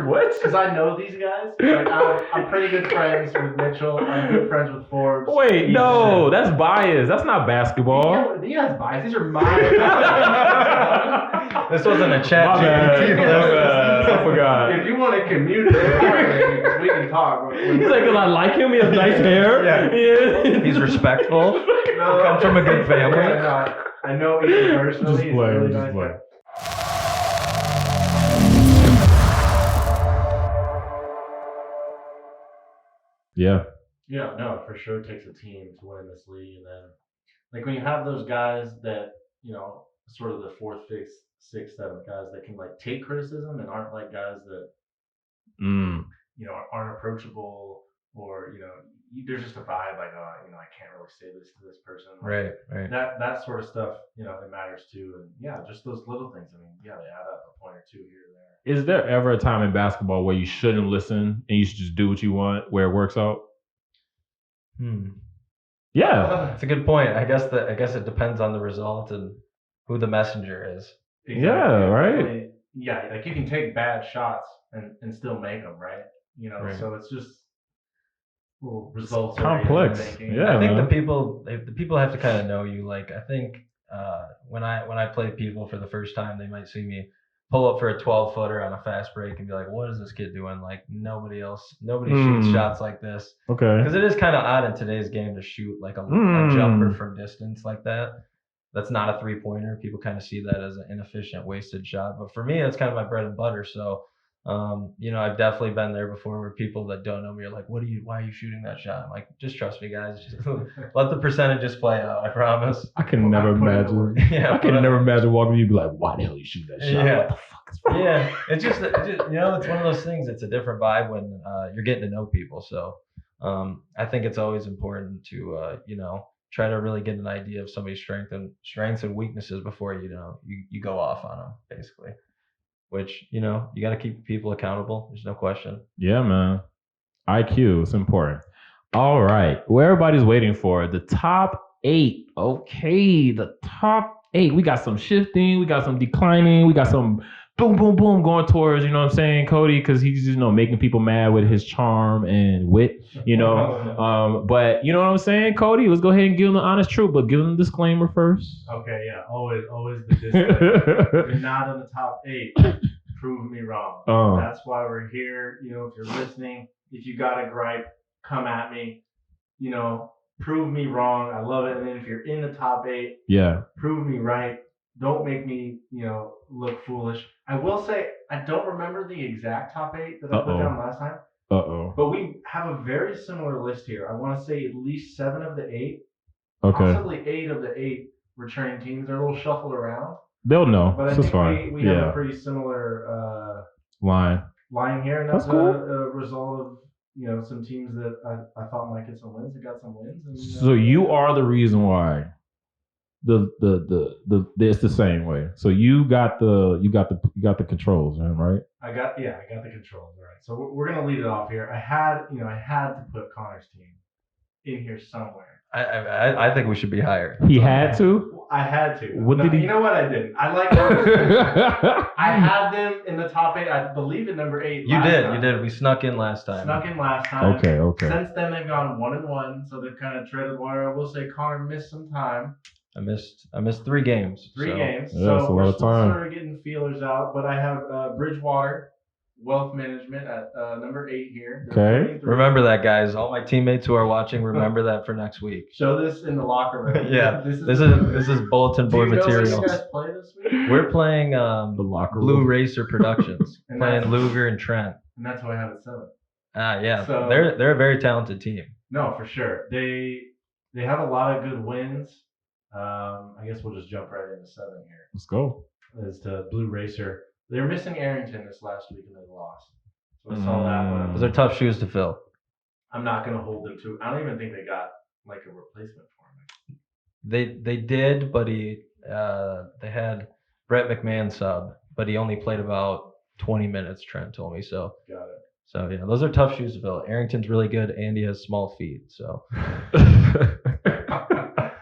What? Because I know these guys. Like, I'm pretty good friends with Mitchell. I'm good friends with Forbes. Wait, no, that's bias. That's not basketball. Yeah, that's bias. These are my. This wasn't a chat. My bad. I forgot. If you want to communicate, we can talk. He's like, because I like him. He has nice hair. Yeah. He's respectful. No, comes from a good family. I know Ethan personally. Just He's play. really Just nice play. guy. Yeah. Yeah, no, for sure it takes a team to win this league. And then, like, when you have those guys that, sort of the fourth, fifth, sixth, seventh guys that can, like, take criticism and aren't, like, guys that, aren't approachable or, there's just a vibe like, I can't really say this to this person. Like, Right. That sort of stuff, it matters too. And, yeah, just those little things. I mean, yeah, they add up a point or two here or there. Is there ever a time in basketball where you shouldn't listen and you should just do what you want, where it works out? Yeah. That's a good point. I guess it depends on the result and who the messenger is. Exactly. Yeah, right. Yeah, like you can take bad shots and still make them, right? Right. So it's just little results. Complex. Yeah, I think man. the people have to kind of know you. Like, I think when I play people for the first time, they might see me pull up for a 12-footer on a fast break and be like, what is this kid doing? Like, nobody shoots shots like this. Okay. Because it is kind of odd in today's game to shoot like a jumper from distance like that. That's not a three-pointer. People kind of see that as an inefficient, wasted shot. But for me, that's kind of my bread and butter. So, I've definitely been there before where people that don't know me are like, why are you shooting that shot? I'm like, just trust me, guys. Just let the percentages play out. I promise. I can never imagine. Yeah, I can never imagine walking to you and be like, why the hell you shoot that shot? Yeah. What the fuck is wrong? Yeah, it's just it's one of those things. It's a different vibe when you're getting to know people. So I think it's always important to try to really get an idea of somebody's strengths and weaknesses before you go off on them, basically. Which you got to keep people accountable. There's no question. Yeah, man. IQ is important. All right, well, everybody's waiting for the top 8. Okay, the top 8. We got some shifting, we got some declining, we got some boom, boom, boom going towards, you know what I'm saying, Cody, because he's making people mad with his charm and wit, But you know what I'm saying, Cody? Let's go ahead and give him the honest truth, but give him the disclaimer first. Okay, yeah, always the disclaimer. If you're not in the top 8, prove me wrong. That's why we're here. If you're listening, if you got a gripe, come at me. Prove me wrong. I love it. And then if you're in the top 8, prove me right. Don't make me, look foolish. I will say I don't remember the exact top 8 that I put down last time. But we have a very similar list here. I want to say at least 7 of the 8, possibly 8 of the 8 returning teams. They're a little shuffled around. They'll know. But I think we have a pretty similar line here, and that's cool. A result of some teams that I thought might get some wins. They got some wins. And, so you are the reason why. It's the same way. So you got the controls, man, right? I got the controls, all right. So we're gonna lead it off here. I had to put Connor's team in here somewhere. I think we should be higher. He had to? I had to. What did he? You know what? I didn't. I like I had them in the top 8. I believe at number 8. You did. We snuck in last time. Okay. Since then they've gone 1-1, so they've kind of treaded water. I will say Connor missed some time. I missed 3 games. 3 games. Yeah, so we're still sort of getting feelers out. But I have Bridgewater Wealth Management at number 8 here. Okay. Remember that, guys. All my teammates who are watching, remember that for next week. Show this in the locker room. Yeah. This is bulletin board material. Do you guys play this week? We're playing the locker Blue room. Racer Productions. Playing Luger and Trent. And that's why I have it 7. Yeah. So, they're a very talented team. No, for sure. They have a lot of good wins. I guess we'll just jump right into 7 here. Let's go. As to Blue Racer. They were missing Arrington this last week and they lost. So I saw that one. Those are tough shoes to fill. I'm not going to hold them to. I don't even think they got like a replacement for him. They did, but they had Brett McMahon sub, but he only played about 20 minutes, Trent told me. So got it. So yeah, those are tough shoes to fill. Arrington's really good and he has small feet. So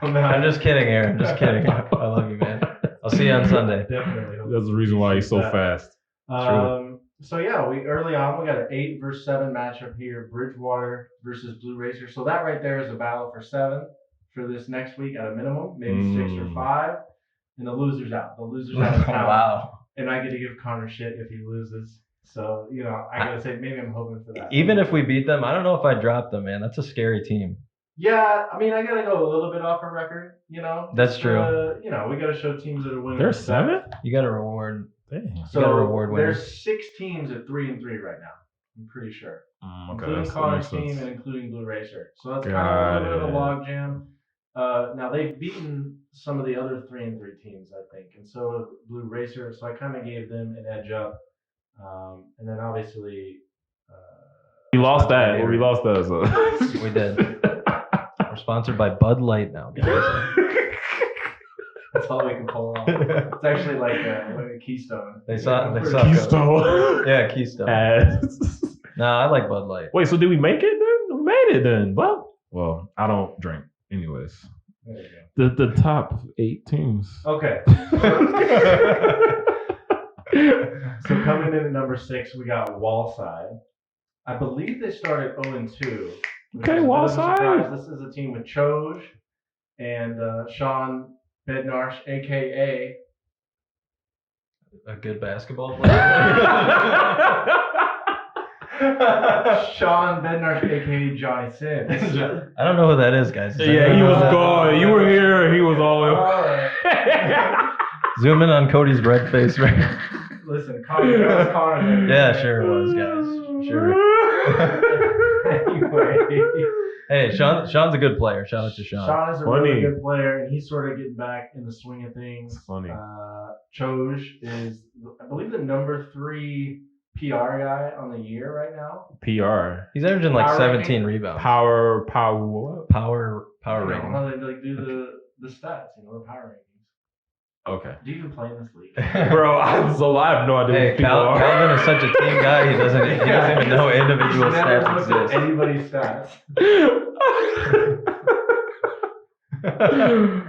I'm just kidding, Aaron. Just kidding. I love you, man. I'll see you on Sunday. Definitely. That's the reason why he's so fast. True. So yeah, we got an 8-7 matchup here, Bridgewater versus Blue Racer. So that right there is a battle for 7 for this next week at a minimum, maybe 6 or 5, and the loser's out. The loser's out of town. Wow. And I get to give Connor shit if he loses. So I gotta say maybe I'm hoping for that. Even if we beat them, I don't know if I drop them, man. That's a scary team. Yeah, I mean I gotta go a little bit off a record. That's true. We gotta show teams that are winning. There's 7. You got to reward. Dang. So you got to reward winners. There's 6 teams at 3-3 right now. I'm pretty sure, Okay, including Connor's team and including Blue Racer. So that's kind of a little bit of a log jam. Now they've beaten some of the other 3-3 teams, I think, and so Blue Racer. So I kind of gave them an edge up, and then obviously we lost that. We lost that. So. We did. We're sponsored by Bud Light now, guys. That's all we can pull off. It's actually like a Keystone. They saw Keystone. Yeah, Keystone. No, I like Bud Light. Wait, so did we make it then? We made it then. Well, I don't drink, anyways. There you go. The top 8 teams. Okay. So coming in at number 6, we got Wallside. I believe they started 0-2. Okay, Wallside. This is a team with Choj and Sean Bednarsh, a.k.a. a good basketball player. Sean Bednarsh, a.k.a. Johnny Sims. I don't know who that is, guys. Yeah, he was gone. You were here. He was all over. Zoom in on Cody's red face right. Listen, Connor. Yeah, sure it was, guys. Sure. Anyway. Hey, Sean's a good player. Shout out to Sean. Sean is a really good player, and he's sort of getting back in the swing of things. It's funny. Choj is, I believe, the number 3 PR guy on the year right now. PR. He's averaging like Power 17 ranking? rebounds. Power rating. How they do the stats, the power rankings. Okay. Do you even play in this league? Bro, I have no idea hey, what people are. Calvin is such a team guy, he doesn't even know individual stats exist. Anybody's stats.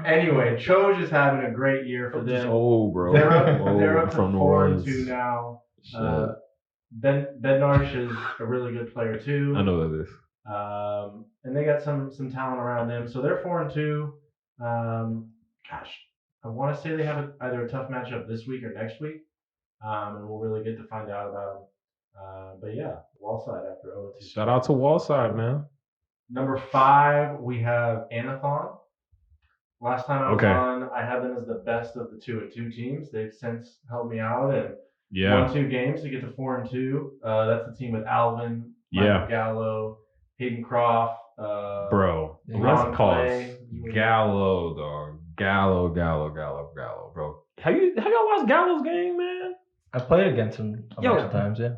Anyway, Choj is having a great year for them. Oh, bro. They're up to 4-2 now. Bednarsh is a really good player too. I know that is. And they got some talent around them, so they're 4-2. Gosh, I want to say they have either a tough matchup this week or next week, and we'll really get to find out about them. But yeah, Wallside after 0-2. Shout out to Wallside, man. Number 5, we have Anython. Last time I was on, I had them as the best of the 2-2 teams. They've since helped me out and won 2 games to get to 4-2. That's the team with Alvin, Michael Gallo, Hayden Croft, bro. Ron Let's call Clay. Gallo, dog. Gallo, bro. Have y'all watched Gallo's game, man? I played against him a bunch of times, yeah.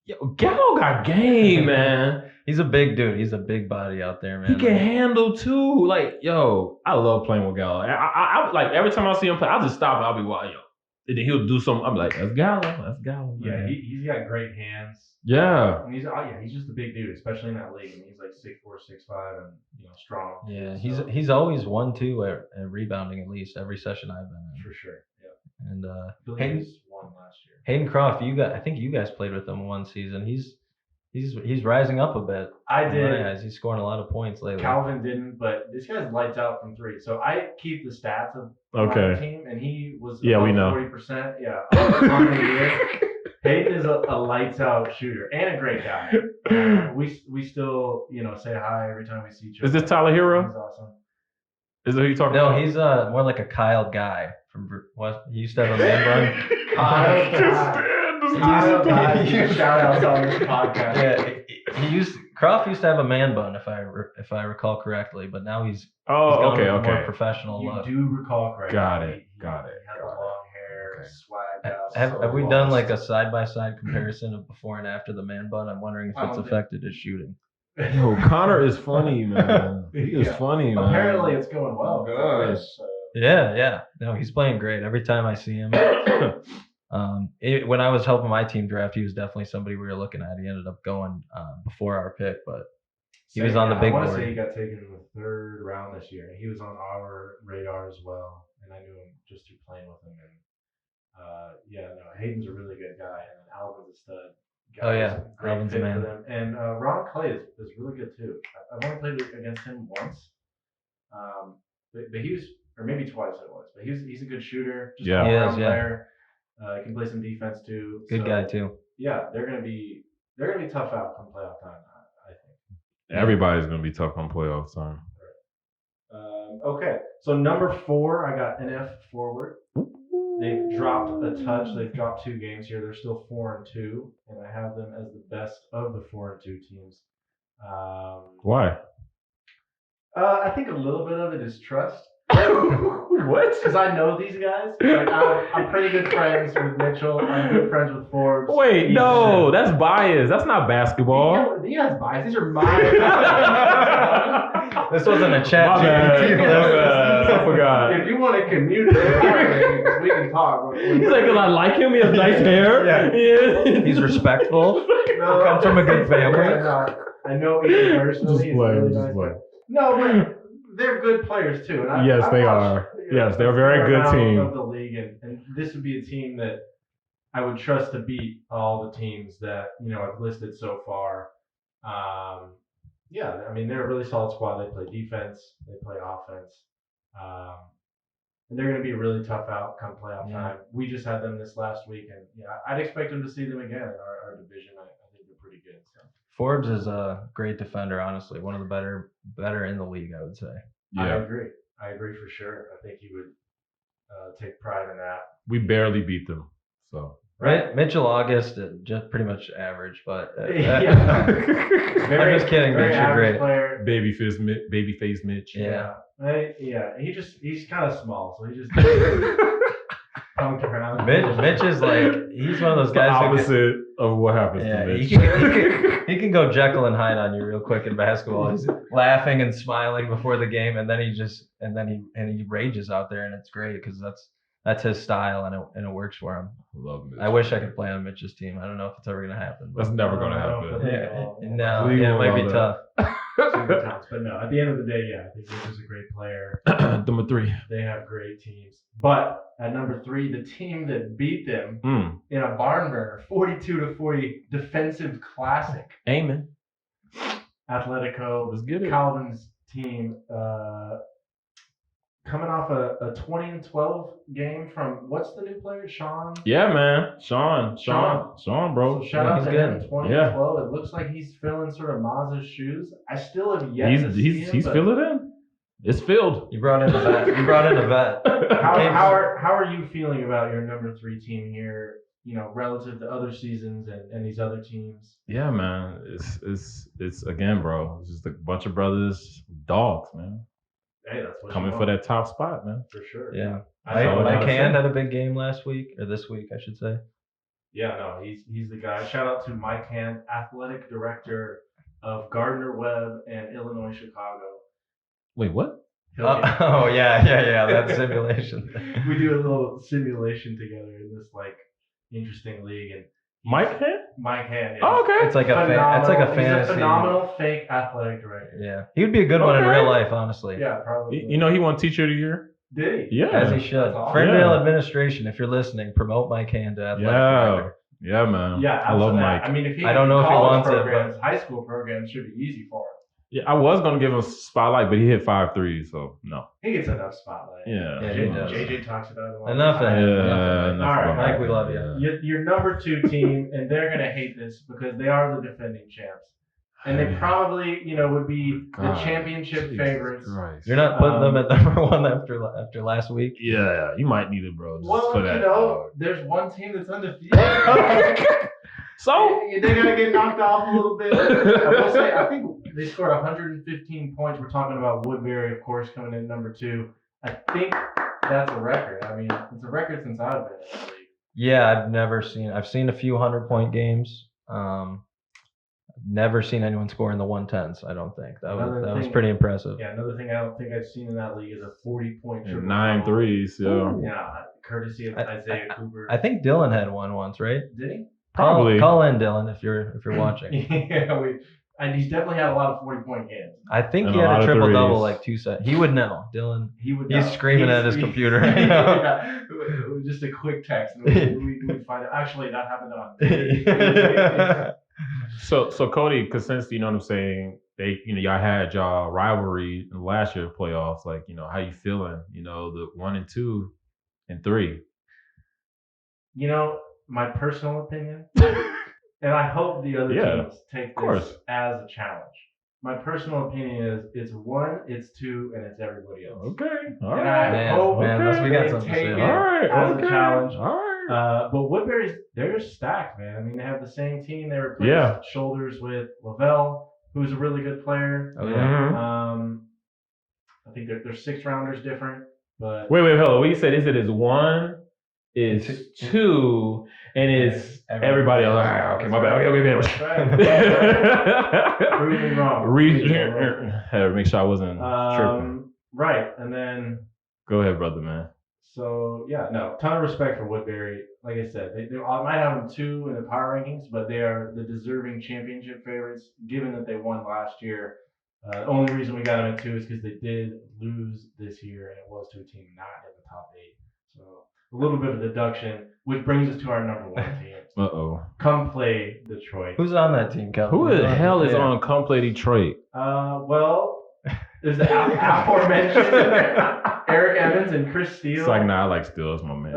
Yo, Gallo got game, man. He's a big dude. He's a big body out there, man. He can handle too. Like, yo, I love playing with Gallo. I like every time I see him play, I'll just stop and I'll be watching, yo. And then he'll do something. I'm like, that's Gallo. Man. Yeah, he's got great hands. Yeah. And he's just a big dude, especially in that league. I mean, he's like 6'4", 6'5", and strong. Yeah, he's always 1-2 at rebounding at least every session I've been in. For sure. Yeah. And Hayden won last year. Hayden Croft, I think you guys played with him one season. He's rising up a bit. I did. He's scoring a lot of points lately. Calvin didn't, but this guy's lights out from 3. So I keep the stats of my team, and he was we know 40%. Yeah, on the year. Hayden is a lights out shooter and a great guy. We still say hi every time we see each other. Is this Tyler Hero? He's awesome. Is that who you talking about? No, he's more like a Kyle guy from what he used to have a man bun. Shout outs on this podcast. Yeah, Croft used to have a man bun if I recall correctly, but now he's okay. more professional you look. do recall correctly. Got it. He had the long hair, swag out. Have we done like a side-by-side comparison of before and after the man bun? I'm wondering if it's affected his shooting. Yo, Connor is funny, man. He is funny, man. Apparently, it's going well. Gosh. Yeah. No, he's playing great. Every time I see him. When I was helping my team draft, he was definitely somebody we were looking at. He ended up going before our pick, but he was on the big board. I want to say he got taken in the 3rd round this year. He was on our radar as well, and I knew him just through playing with him. And Hayden's a really good guy, and Alvin's a stud. Oh yeah, great Alvin's a fit man. for them. And Ron Clay is really good too. I've only played against him once, but he was, or maybe twice it was. But he's a good shooter, just all around player. He can play some defense too. Good guy too. Yeah, they're gonna be tough out come playoff time. I think everybody's gonna be tough on playoff time. Okay, so number 4, I got NF forward. They've dropped a touch. They've dropped 2 games here. They're still 4-2, and I have them as the best of the 4-2 teams. Why? I think a little bit of it is trust. What? Because I know these guys. Like, I'm pretty good friends with Mitchell. I'm good friends with Forbes. Wait, no, that's bias. That's not basketball. He has bias. These are my. This wasn't a chat. I forgot. If you want to communicate, we can talk. He's like, because I like him. He has nice hair. Yeah. He's respectful. No, comes from a good family. I know Ethan personally. Just play. No, but they're good players too. And yes, they are. Yes, they're a very good team of the league, and this would be a team that I would trust to beat all the teams that I've listed so far. Yeah, I mean they're a really solid squad. They play defense, they play offense, and they're going to be a really tough out come playoff time. We just had them this last week, and I'd expect them to see them again in our division. I think they're pretty good. So. Forbes is a great defender, honestly, one of the better in the league, I would say. Yeah. I agree for sure. I think he would take pride in that. We barely beat them, so. Right, Mitchell August, just pretty much average, but I'm just kidding. Very Mitch, you're great. Player. Babyface Mitch. Yeah. He's kind of small, so he just. Mitch is like, he's one of those guys. The opposite of what happens to Mitch. He can go Jekyll and Hyde on you real quick in basketball. He's laughing and smiling before the game, and then he rages out there, and it's great because that's his style, and it works for him. Love Mitch. I wish I could play on Mitch's team. I don't know if it's ever gonna happen. That's never gonna happen. It might be tough. But no, at the end of the day, I think Mitch is a great player. Number 3. They have great teams. But at number 3, the team that beat them in a barn burner, 42-40 defensive classic. Amen. Atletico. Let's get it. Calvin's team, coming off a 20-12 game from what's the new player, Sean? Yeah, man, Sean, bro. So shout out to him. 20-12. Yeah. It looks like he's filling sort of Maz's shoes. I still have yet to see him. He's filled it in. It's filled. You brought in a vet. How are you feeling about your number 3 team here? Relative to other seasons and these other teams. Yeah, man. It's again, bro. It's just a bunch of brothers, dogs, man. Hey, that's what coming for that top spot, man. For sure. Yeah. Mike Hand had a big game last week, or this week, I should say. Yeah, no, he's the guy. Shout out to Mike Hand, athletic director of Gardner Webb and Illinois Chicago. Wait, what? Yeah, that simulation. We do a little simulation together in this interesting league, and Mike Hand. Yeah. Oh, okay. It's like a fantasy. He's a phenomenal fake athletic director. Yeah, he would be a good one in real life, honestly. Yeah, probably. He won Teacher of the Year. Did he? Yeah, as he should. Awesome. Ferndale administration, if you're listening, promote Mike Hand to athletic director. Yeah, man. Yeah, I love Mike. I mean, if he I don't know if he wants programs, high school programs should be easy for him. Yeah, I was gonna give him spotlight, but he hit 5 threes, so no. He gets enough spotlight. Yeah, he does. JJ talks about it. Enough of him. All right, Mike, we love you. Your number 2 team, and they're gonna hate this because they are the defending champs, and they probably would be the championship favorites. Christ. You're not putting them at number 1 after last week. Yeah, you might need it, bro. Well, there's one team that's undefeated. So they gotta get knocked off a little bit. I will say, I think they scored 115 points. We're talking about Woodbury, of course, coming in number 2. I think that's a record. I mean, it's a record since I've been in the league. Yeah, I've seen a few 100-point games. Never seen anyone score in the 110s. I don't think that was pretty impressive. Yeah, another thing I don't think I've seen in that league is a 40-point triple. 9 threes. Yeah, courtesy of Isaiah Cooper. I think Dylan had one once, right? Did he? Probably. Call in, Dylan, if you're watching. Yeah, And he's definitely had a lot of 40-point games. I think And he a had lot a of triple double threes. like 2 sets. He would know, Dylan. He would. He's know. screaming at his computer right now. Yeah. Just a quick text. And we find out. Actually, that happened on. So Cody, because since you know what I'm saying, y'all had y'all rivalry in last year playoffs. Like, how you feeling? The 1 and 2 and 3. My personal opinion, and I hope the other teams take this as a challenge. My personal opinion is it's 1, it's 2, and it's everybody else. Okay. All and right. I hope we got something to take say. it All right. as Okay. a challenge. All right. But Woodbury's, they're stacked, man. I mean, they have the same team. They replaced shoulders with Lavelle, who's a really good player. Oh, yeah. I think they're 6-rounders different. But Wait, hold on. What you said is it is 1, is 2, and it's everybody else. Okay, my bad. Okay. Prove me wrong. Had to make sure I wasn't tripping. Right, and then. Go ahead, brother, man. So ton of respect for Woodbury. Like I said, they might have them 2 in the power rankings, but they are the deserving championship favorites. Given that they won last year, the only reason we got them at 2 is because they did lose this year, and it was to a team not in the top 8. So a little bit of a deduction, which brings us to our number 1 team. Come play Detroit. Who's on that team, Cal? Who the hell is on Come Play Detroit? Well, there's the aforementioned Eric Evans and Chris Steele. It's like, I like Steele. It's my man.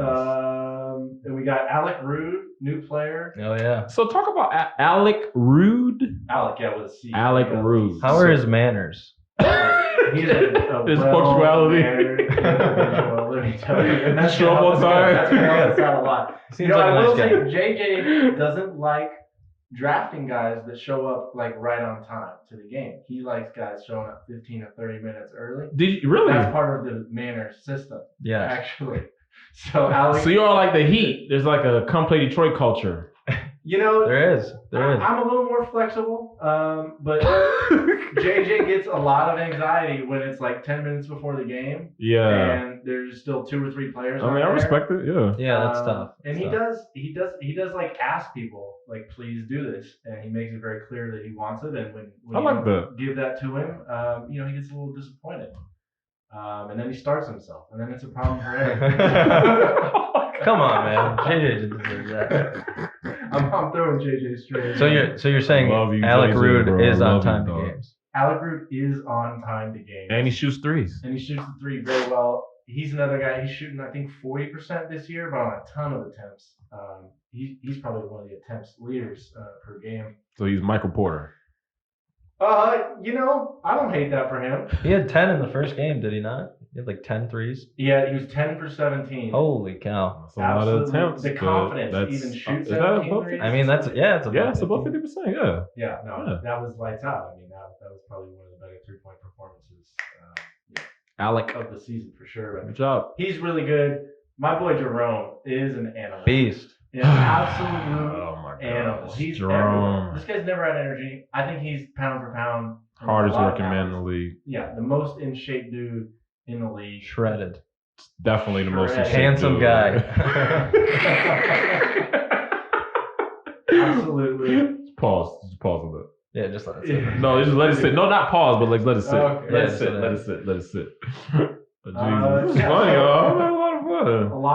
And we got Alec Rude, new player. Oh, yeah. So talk about Alec Rude. Alec, with a C. Alec Rude. How are his manners? He's his punctuality. Let me tell you. And that's trouble time. That's going to help us out a lot. Seems like I a will nice say, guy. JJ doesn't like drafting guys that show up like right on time to the game. He likes guys showing up 15 or 30 minutes early. Did you really? That's part of the manner system. Yeah. Actually. So Alex. So you're all like the Heat. There's like a Come Play Detroit culture. There is. I'm a little more flexible, but JJ gets a lot of anxiety when it's like 10 minutes before the game. Yeah. And there's still 2 or 3 players. I mean, I respect it. Yeah. Yeah, that's tough. And he does like ask people like, please do this, and he makes it very clear that he wants it. And when I you like that. give that to him, he gets a little disappointed. And then he starts himself, and then it's a problem for him. Come on, man. JJ didn't deserve that. I'm throwing JJ straight. So you're saying Alec JJ, Rude bro. is on time you, to games. Alec Rude is on time to games. And he shoots threes. And he shoots the 3 very well. He's another guy. He's shooting, I think, 40% this year, but on a ton of attempts. He's probably one of the attempts leaders per game. So he's Michael Porter. I don't hate that for him. He had 10 in the first game, did he not? He had like 10 threes. Yeah, he was 10 for 17. Holy cow. That's a lot of attempts. The confidence to even shoot 17 threes. I mean, it's above 50%, yeah. Yeah, no, that was lights out. I mean, that was probably one of the better 3-point performances Alec. of the season for sure. But Good job. he's really good. My boy Jerome is an animal. Beast. An absolute Oh my God. animal. He's Jerome. everywhere. This guy's never had energy. I think he's pound for pound. Hardest working man in the league. Yeah, the most in shape dude in the league. Shredded. Definitely the most in shape handsome dude. guy. Absolutely. Just pause a bit. Yeah, just let it sit. No, just let it sit. No, not pause, but like let it sit. Okay. Let Yeah, it sit. Uh, Let it sit. But Jesus, this is funny, y'all. I'm having a lot of fun. A lot